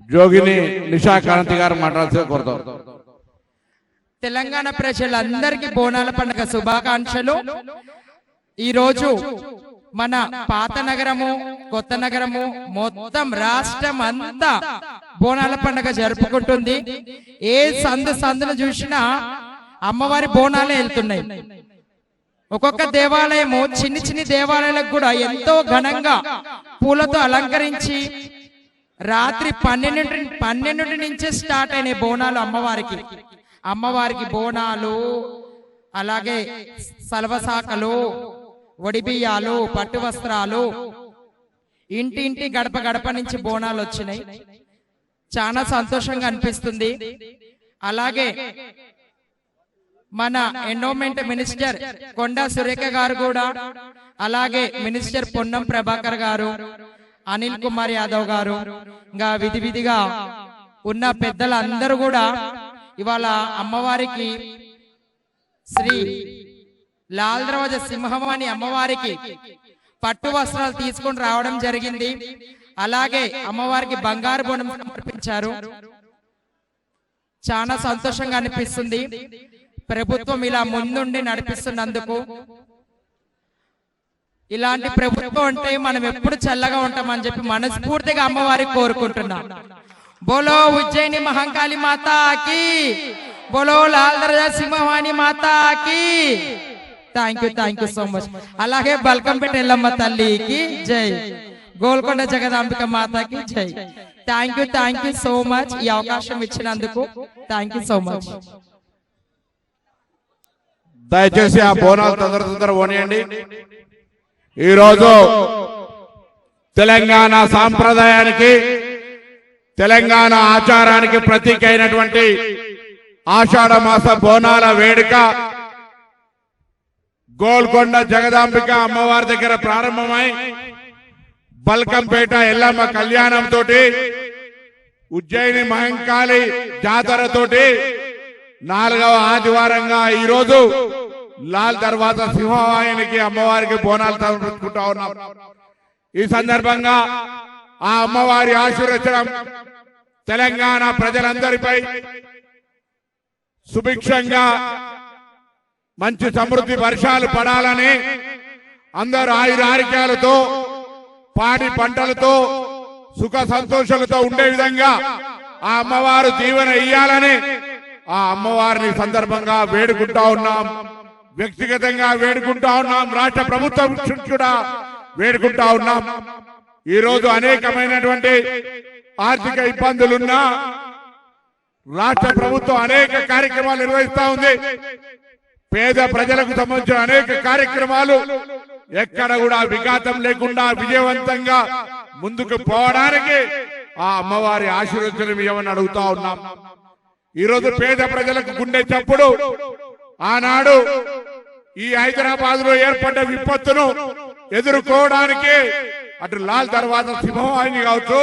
జోగిని నిషా కాంతి గారు మాట్లాడాల్సి కోరుతాం. తెలంగాణ ప్రజలందరికీ బోనాల పండుగ శుభాకాంక్షలు. ఈ రోజు మన పాత నగరము, కొత్త నగరము, మొత్తం రాష్ట్రం అంతా బోనాల పండుగ జరుపుకుంటుంది. ఏ సందును చూసినా అమ్మవారి బోనాలే వెళ్తున్నాయి. ఒక్కొక్క దేవాలయము చిన్ని దేవాలయాలకు కూడా ఎంతో ఘనంగా పూలతో అలంకరించి రాత్రి 12 నుంచే స్టార్ట్ అయినాయి బోనాలు. అమ్మవారికి బోనాలు, అలాగే సలవసాకలు, ఒడిబియ్యాలు, పట్టు వస్త్రాలు, ఇంటి గడప నుంచి బోనాలు వచ్చినాయి. చాలా సంతోషంగా అనిపిస్తుంది. అలాగే మన ఎండోమెంట్ మినిస్టర్ కొండా సురేఖ గారు కూడా, అలాగే మినిస్టర్ పొన్నం ప్రభాకర్ గారు, అనిల్ కుమార్ యాదవ్ గారు, ఇంకా విధిగా ఉన్న పెద్దలందరూ కూడా ఇవాళ అమ్మవారికి శ్రీ లాల్ దర్వాజ సింహవాణి అమ్మవారికి పట్టు వస్త్రాలు తీసుకొని రావడం జరిగింది. అలాగే అమ్మవారికి బంగారు బోనం సమర్పించారు. చాలా సంతోషంగా అనిపిస్తుంది. ప్రభుత్వం ఇలా ముందుండి నడిపిస్తున్నందుకు. ఇలాంటి ప్రభుత్వం అంటే మనం ఎప్పుడు చల్లగా ఉంటామని చెప్పి మనస్ఫూర్తిగా అమ్మవారికి కోరుకుంటున్నాం. బోలో ఉజ్జయిని మహంకాళి మాతాకి, బోలో లాల్ దర్వాజా సింహవాణి మాతాకి. Thank you so much. అలాగే బల్కంపేట ఎల్లమ్మ తల్లికి జై, గోల్కొండ జగదాంబిక మాతాకి జై. Thank you so much. ఈ అవకాశం ఇచ్చినందుకు థ్యాంక్ యూ సో మచ్. దయచేసి ఆ బోనాలు తొందర పోనీయండి. ఈరోజు తెలంగాణ సాంప్రదాయానికి, తెలంగాణ ఆచారానికి ప్రతీక అయినటువంటి ఆషాఢ మాస బోనాల వేడుక గోల్కొండ జగదాంబిక అమ్మవారి దగ్గర ప్రారంభమై బల్కంపేట ఎల్లమ్మ కళ్యాణంతో, ఉజ్జయిని మహంకాళి జాతరతోటి 4వ ఆదివారంగా ఈరోజు లాల్ దర్వాజా సింహవాహినికి అమ్మవారికి బోనాలు సమర్పించుకుంటా ఉన్నాం. ఈ సందర్భంగా ఆ అమ్మవారి ఆశీర్వచనం తెలంగాణ ప్రజలందరిపై సుభిక్షంగా మంచి సమృద్ధి వర్షాలు పడాలని, అందరూ ఆయురారోగ్యాలతో, పాడి పంటలతో, సుఖ సంతోషాలతో ఉండే విధంగా ఆ అమ్మవారు దీవెన ఇయ్యాలని ఆ అమ్మవారిని సందర్భంగా వేడుకుంటా ఉన్నాం. వ్యక్తిగతంగా వేడుకుంటా ఉన్నాం. రాష్ట్ర ప్రభుత్వం కూడా వేడుకుంటా ఉన్నాం. ఈ రోజు అనేకమైనటువంటి ఆర్థిక ఇబ్బందులున్నా రాష్ట్ర ప్రభుత్వం అనేక కార్యక్రమాలు నిర్వహిస్తా ఉంది. పేద ప్రజలకు సంబంధించిన అనేక కార్యక్రమాలు ఎక్కడ కూడా విఘాతం లేకుండా విజయవంతంగా ముందుకు పోవడానికి ఆ అమ్మవారి ఆశీర్వచనం ఇవ్వమని అడుగుతా ఉన్నాం. ఈరోజు పేద ప్రజలకు గుండె చప్పుడు. ఆనాడు ఈ హైదరాబాద్ లో ఏర్పడ్డ విపత్తును ఎదుర్కోవడానికి అటు లాల్ దర్వాజా సింహవాహిని కావచ్చు,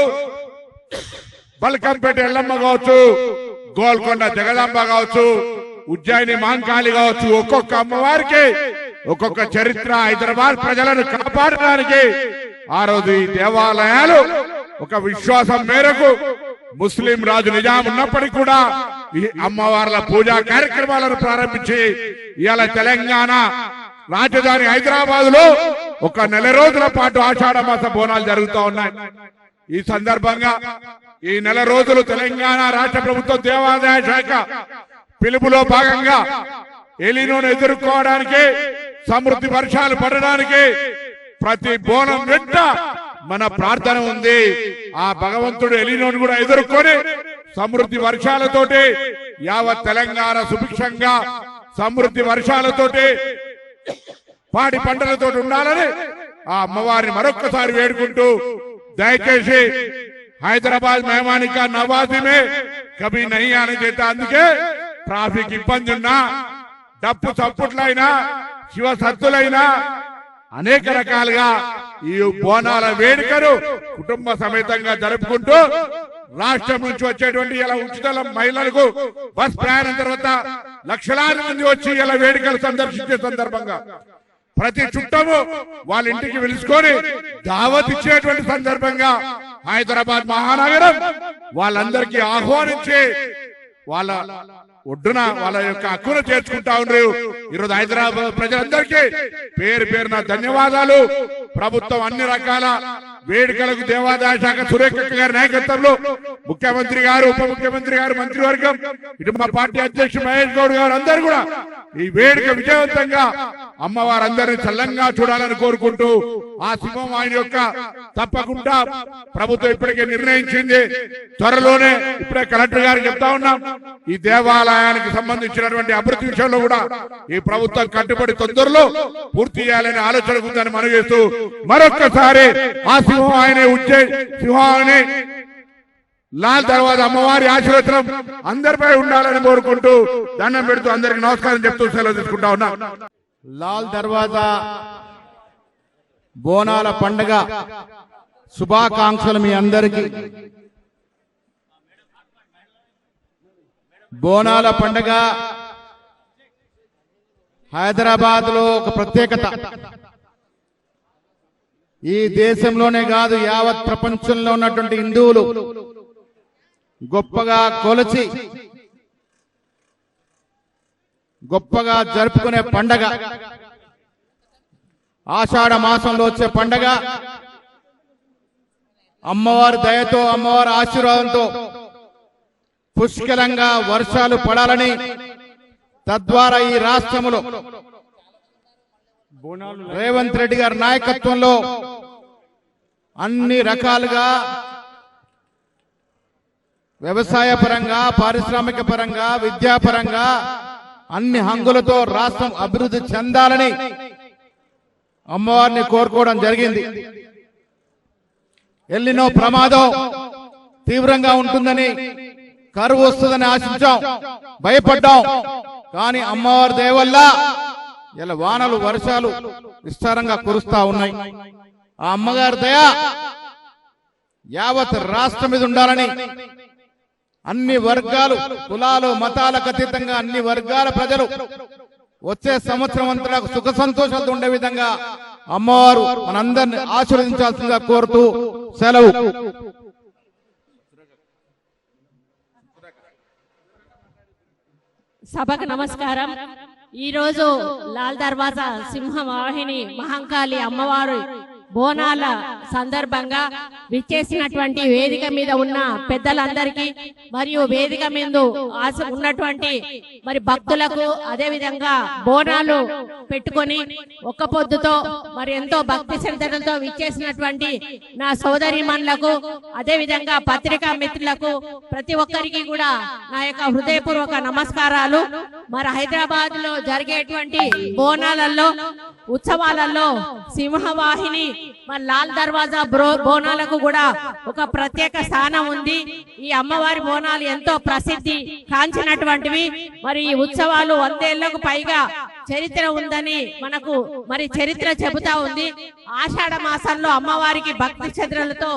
బల్కంపేట ఎల్లమ్మ కావచ్చు, గోల్కొండ జగదాంబ కావచ్చు, ఉజ్జయిని మహంకాళి కావచ్చు, ఒక్కొక్క అమ్మవారికి ఒక్కొక్క చరిత్ర. హైదరాబాద్ ప్రజలను కాపాడడానికి ఆ రోజు ఈ దేవాలయాలు ఒక విశ్వాసం మేరకు ముస్లిం రాజు నిజాం ఉన్నప్పటికీ కూడా ఈ అమ్మవార్ల పూజా కార్యక్రమాలను ప్రారంభించి ఇవాళ తెలంగాణ రాజధాని హైదరాబాద్ లో ఒక 4 రోజుల పాటు ఆషాఢ మాస బోనాలు జరుగుతూ ఉన్నాయి. ఈ సందర్భంగా ఈ 4 రోజులు తెలంగాణ రాష్ట్ర ప్రభుత్వం దేవాదాయ శాఖ పిలుపులో భాగంగా ఎలినోను ఎదుర్కోవడానికి, సమృద్ధి వర్షాలు పడడానికి ప్రతి బోనం వెంట మన ప్రార్థన ఉంది. ఆ భగవంతుడు ఎలినోను కూడా ఎదుర్కొని సమృద్ధి వర్షాలతోటి యావత్ తెలంగాణ సుభిక్షంగా సమృద్ధి వర్షాలతోటి పాడి పంటలతో ఉండాలని ఆ అమ్మవారిని మరొక్కసారి వేడుకుంటూ, దయచేసి హైదరాబాద్ మెహమాని కా నవాజీ మే కభీ నహీ ఆనే దేతా. అందుకే ట్రాఫిక్ ఇబ్బంది ఉన్నా, డప్పు చప్పుట్లైనా, శివ సత్తులైనా అనేక రకాలుగా ఈ బోనాల వేడుకను కుటుంబ సమేతంగా జరుపుకుంటూ రాష్ట్రం నుంచి వచ్చేటువంటి ఇలా ఉచిత మహిళలకు బస్ ప్రయాణం తర్వాత లక్షలాది మంది వచ్చి ఇలా వేడుకలు సందర్శించే సందర్భంగా ప్రతి చుట్టము వాళ్ళ ఇంటికి పిలుచుకొని దావత్ ఇచ్చేటువంటి సందర్భంగా హైదరాబాద్ మహానగరం వాళ్ళందరికీ ఆహ్వానించి వాళ్ళ ఒడ్డున వాళ్ళ యొక్క హక్కును చేర్చుకుంటా ఉన్నారు. ఈరోజు హైదరాబాద్ ప్రజలందరికీ పేరు పేరున ధన్యవాదాలు. ప్రభుత్వం అన్ని రకాల వేడుకలకు దేవాదాయ శాఖ సురేఖ గారి నాయకత్వంలో ముఖ్యమంత్రి గారు, ఉప ముఖ్యమంత్రి గారు, మంత్రివర్గం, ఇటు మా పార్టీ అధ్యక్షుడు మహేష్ గౌడ్ గారు అందరూ కూడా ఈ వేడుక విజయవంతంగా అమ్మవారందరినీ చల్లంగా చూడాలని కోరుకుంటూ ఆ సింహం ఆయన యొక్క తప్పకుండా ప్రభుత్వం ఇప్పటికే నిర్ణయించింది. త్వరలోనే ఇప్పుడే కలెక్టర్ గారు చెప్తా ఉన్నాం, ఈ దేవాలయానికి సంబంధించినటువంటి అభివృద్ధి విషయంలో కూడా ఈ ప్రభుత్వం కట్టుబడి తొందరలో పూర్తి చేయాలనే ఆలోచన ఉందని మనం చేస్తూ మరొక్కసారి ఆ సింహం ఆయనే సింహాన్ని లాల్ దర్వాజా అమ్మవారి ఆశీర్వచనం అందరిపై ఉండాలని కోరుకుంటూ దండం పెడుతూ అందరికి నమస్కారం చెప్తూ సెలవు తీసుకుంటా ఉన్నా. లాల్ దర్వాజా బోనాల పండుగ శుభాకాంక్షలు మీ అందరికీ. బోనాల పండుగ హైదరాబాద్ లో ఒక ప్రత్యేకత. ఈ దేశంలోనే కాదు, యావత్ ప్రపంచంలో ఉన్నటువంటి హిందువులు గొప్పగా కొలిచి గొప్పగా జరుపుకునే పండగ. ఆషాఢ మాసంలో వచ్చే పండగ. అమ్మవారి దయతో, అమ్మవారి ఆశీర్వాదంతో పుష్కలంగా వర్షాలు పడాలని, తద్వారా ఈ రాష్ట్రంలో రేవంత్ రెడ్డి గారి నాయకత్వంలో అన్ని రకాలుగా వ్యవసాయ పరంగా, పారిశ్రామిక పరంగా, విద్యాపరంగా అన్ని హంగులతో రాష్ట్రం అభివృద్ధి చెందాలని అమ్మవారిని కోరుకోవడం జరిగింది. ఎల్లినో ప్రమాదం తీవ్రంగా ఉంటుందని, కరువు వస్తుందని ఆశించాం, భయపడ్డాం. కానీ అమ్మవారి దయ వల్ల ఇలా వానలు, వర్షాలు విస్తారంగా కురుస్తా ఉన్నాయి. ఆ అమ్మగారి దయ యావత్ రాష్ట్రం మీద ఉండాలని అన్ని వర్గాలు, కులాలు, మతాలకు అతీతంగా అన్ని వర్గాల ప్రజలు వచ్చే సంవత్సరం అంతా సుఖ సంతోషాలతో ఉండే విధంగా అమ్మవారు మనందరిని ఆశీర్వదించాల్సిందిగా కోరుతూ సెలవు. సభకు నమస్కారం. ఈరోజు లాల్ దర్వాజా సింహవాహిని మహంకాళి అమ్మవారు బోనాల సందర్భంగా విచ్చేసినటువంటి వేదిక మీద ఉన్న పెద్దలందరికీ మరియు వేదిక మీద ఉన్నటువంటి మరి భక్తులకు, అదే విధంగా బోనాలు పెట్టుకొని ఒక్క పొద్దుతో మరి ఎంతో భక్తి శ్రద్ధలతో విచ్చేసినటువంటి నా సోదరిమణులకు, అదే విధంగా పత్రికా మిత్రులకు ప్రతి ఒక్కరికి కూడా నా యొక్క హృదయపూర్వక నమస్కారాలు. మరి హైదరాబాద్ లో జరిగేటువంటి బోనాలలో, ఉత్సవాలలో సింహవాహిని మరి లాల్ దర్వాజా బోనాలకు కూడా ఒక ప్రత్యేక స్థానం ఉంది. ఈ అమ్మవారి బోనాలు ఎంతో ప్రసిద్ధి కాంచినటువంటివి. మరి ఈ ఉత్సవాలు 100 ఏళ్లకు పైగా చరిత్ర ఉందని మనకు మరి చరిత్ర చెబుతా ఉంది. ఆషాఢ మాసంలో అమ్మవారికి భక్తి శ్రద్ధలతో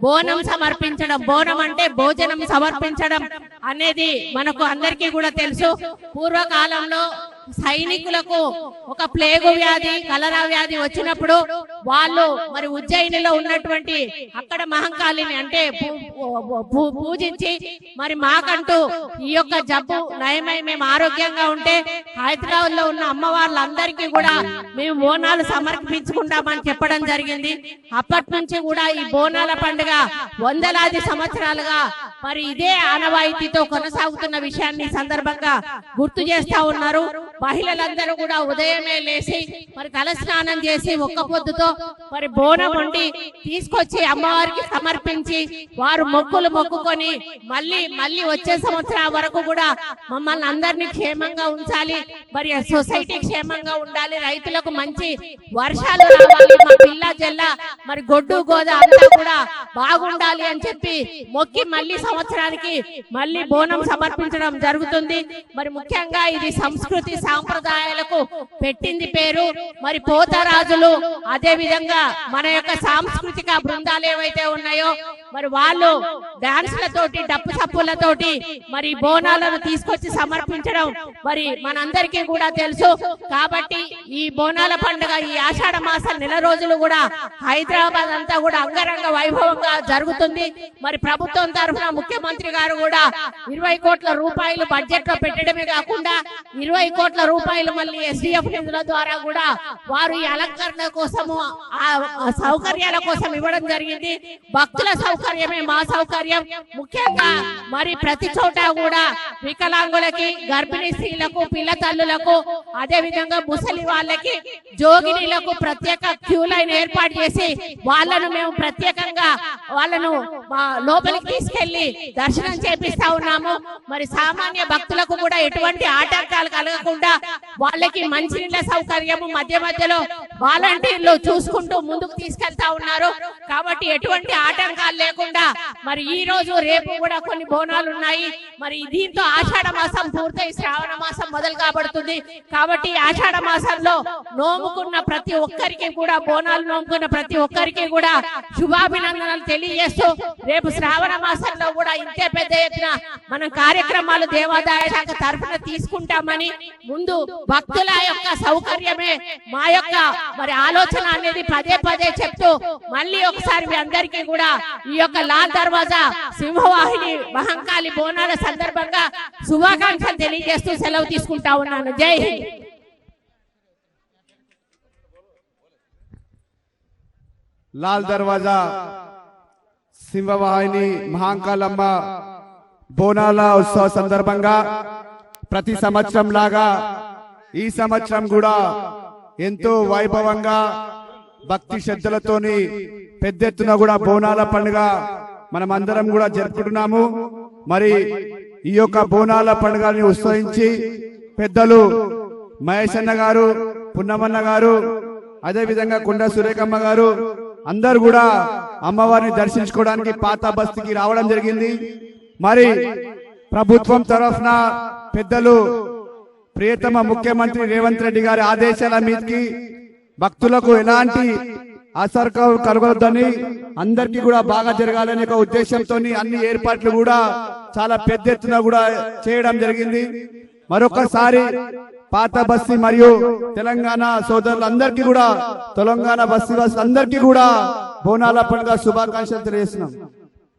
బోనం సమర్పించడం, బోనం అంటే భోజనం సమర్పించడం అనేది మనకు అందరికీ కూడా తెలుసు. పూర్వకాలంలో సైనికులకు ఒక ప్లేగు వ్యాధి, కలరా వ్యాధి వచ్చినప్పుడు వాళ్ళు మరి ఉజ్జయినిలో ఉన్నటువంటి అక్కడ మహంకాళిని అంటే పూజించి మరి మాకంటూ ఈ యొక్క జబ్బు నయమై మేము ఆరోగ్యంగా ఉంటే హైదరాబాద్ లో ఉన్న అమ్మవార్లందరికీ కూడా మేము బోనాలు సమర్పించుకుంటామని చెప్పడం జరిగింది. అప్పటి నుంచి కూడా ఈ బోనాల పండుగ వందలాది సంవత్సరాలుగా మరి ఇదే ఆనవాయితీతో కొనసాగుతున్న విషయాన్ని సందర్భంగా గుర్తు చేస్తా ఉన్నారు. మహిళలందరూ కూడా ఉదయమే లేచి మరి తల స్నానం చేసి ఒక్క పొద్దుతో మరి బోనం వండి తీసుకొచ్చి అమ్మవారికి సమర్పించి వారు మొక్కులు మొక్కుకొని మళ్ళీ వచ్చే సంవత్సరం వరకు కూడా మమ్మల్ని అందరినీ క్షేమంగా ఉంచాలి, మరి సొసైటీ క్షేమంగా ఉండాలి, రైతులకు మంచి వర్షాలు రావాలి, మా పిల్ల జల్ల మరి గొడ్డు గోద అంతా కూడా బాగుండాలి అని చెప్పి మొక్కి మళ్ళీ సంవత్సరానికి మళ్ళీ బోనం సమర్పించడం జరుగుతుంది. మరి ముఖ్యంగా ఇది సంస్కృతి సాంప్రదాయాలకు పెట్టింది పేరు. మరి పోతరాజులు, అదే విధంగా మన యొక్క సాంస్కృతిక బృందాలు ఏవైతే ఉన్నాయో మరి వాళ్ళు డాన్స్లతోటి డప్పు చప్పులతోటి మరి బోనాలను తీసుకొచ్చి సమర్పించడం మరి మనందరికీ కూడా తెలుసు. కాబట్టి ఈ బోనాల పండుగ ఈ ఆషాఢ మాసం నెల రోజులు కూడా హైదరాబాద్ అంతా కూడా అంగరంగ వైభవంగా జరుగుతుంది. మరి ప్రభుత్వం తరఫున ముఖ్యమంత్రి గారు కూడా 20 కోట్ల రూపాయలు బడ్జెట్ లో పెట్టడమే కాకుండా 20 కోట్ల రూపాయలు మళ్ళీ ఎస్డిఎఫ్ నిధుల ద్వారా కూడా వారు ఈ అలంకరణ కోసము ఆ సౌకర్యాల కోసం ఇవ్వడం జరిగింది. భక్తుల సౌకర్యమే మా సౌకర్యం. ముఖ్యంగా మరి ప్రతి చోట కూడా వికలాంగులకి, గర్భిణీ స్త్రీలకు, పిల్ల తల్లులకు, అదే విధంగా ముసలి వాళ్ళకి, జోగినీలకు ప్రత్యేక క్యూ లైన్ ఏర్పాటు చేసి వాళ్ళను మేము ప్రత్యేకంగా వాళ్ళను లోపలికి తీసుకెళ్లి దర్శనం చేపిస్తా ఉన్నాము. మరి సామాన్య భక్తులకు కూడా ఎటువంటి ఆటంకాలు కలగకుండా వాళ్ళకి మంచినీళ్ళ సౌకర్యము మధ్య మధ్యలో వాలంటీర్లు చూసుకుంటూ ముందుకు తీసుకెళ్తా ఉన్నారు. కాబట్టి ఎటువంటి ఆటంకాలు లేకుండా మరి ఈ రోజు రేపు కూడా కొన్ని బోనాలు ఉన్నాయి. మరి దీంతో ఆషాఢ మాసం పూర్తయి శ్రావణ మాసం మొదలు కాబడుతుంది. కాబట్టి ఆషాఢ మాసంలో నోముకున్న ప్రతి ఒక్కరికి కూడా, బోనాలు నోముకున్న ప్రతి ఒక్కరికి కూడా శుభాభినందనలు తెలియజేస్తూ రేపు శ్రావణ మాసంలో కూడా ఇంతే పెద్ద ఎత్తున మనం కార్యక్రమాలు దేవాదాయ శాఖ తరఫున తీసుకుంటామని, ముందు భక్తుల యొక్క సౌకర్యమే మా యొక్క మరి ఆలోచన అనేది పదే పదే చెప్తూ మళ్ళీ ఒకసారి మీ అందరికీ కూడా ఈ యొక్క లాల్ దర్వాజా సింహవాహిని మహంకాళి బోనాల సందర్భంగా శుభాకాంక్షలు తెలియజేస్తూ సెలవు తీసుకుంటా ఉన్నాను. జై హింద్. లాల్ దర్వాజా సింహవాహిని మహాంకాళమ్మ బోనాల ఉత్సవ సందర్భంగా ప్రతి సంవత్సరం లాగా ఈ సంవత్సరం కూడా ఎంతో వైభవంగా భక్తి శ్రద్ధలతోని పెద్ద ఎత్తున కూడా బోనాల పండుగ మనం అందరం కూడా జరుపుకుంటున్నాము. మరి ఈ యొక్క బోనాల పండుగని ఉత్సవించి పెద్దలు మహేష్ అన్న గారు, పున్నమన్న గారు, అదే విధంగా కొండ సురేఖమ్మ గారు అందరు కూడా అమ్మవారిని దర్శించుకోవడానికి పాత బస్తీకి రావడం జరిగింది. మరి ప్రభుత్వం తరఫున పెద్దలు ప్రియతమ ముఖ్యమంత్రి రేవంత్ రెడ్డి గారి ఆదేశాల మీదకి భక్తులకు ఎలాంటి అసౌకర్యం కలగొద్దని, అందరికీ కూడా బాగా జరగాలనే ఒక ఉద్దేశంతో అన్ని ఏర్పాట్లు కూడా చాలా పెద్ద ఎత్తున కూడా చేయడం జరిగింది. మరొకసారి పాత బస్తీ మరియు తెలంగాణ సోదరులందరికీ కూడా, తెలంగాణ బస్తీ అందరికీ కూడా బోనాల పండుగ శుభాకాంక్షలు తెలియజేస్తున్నాం.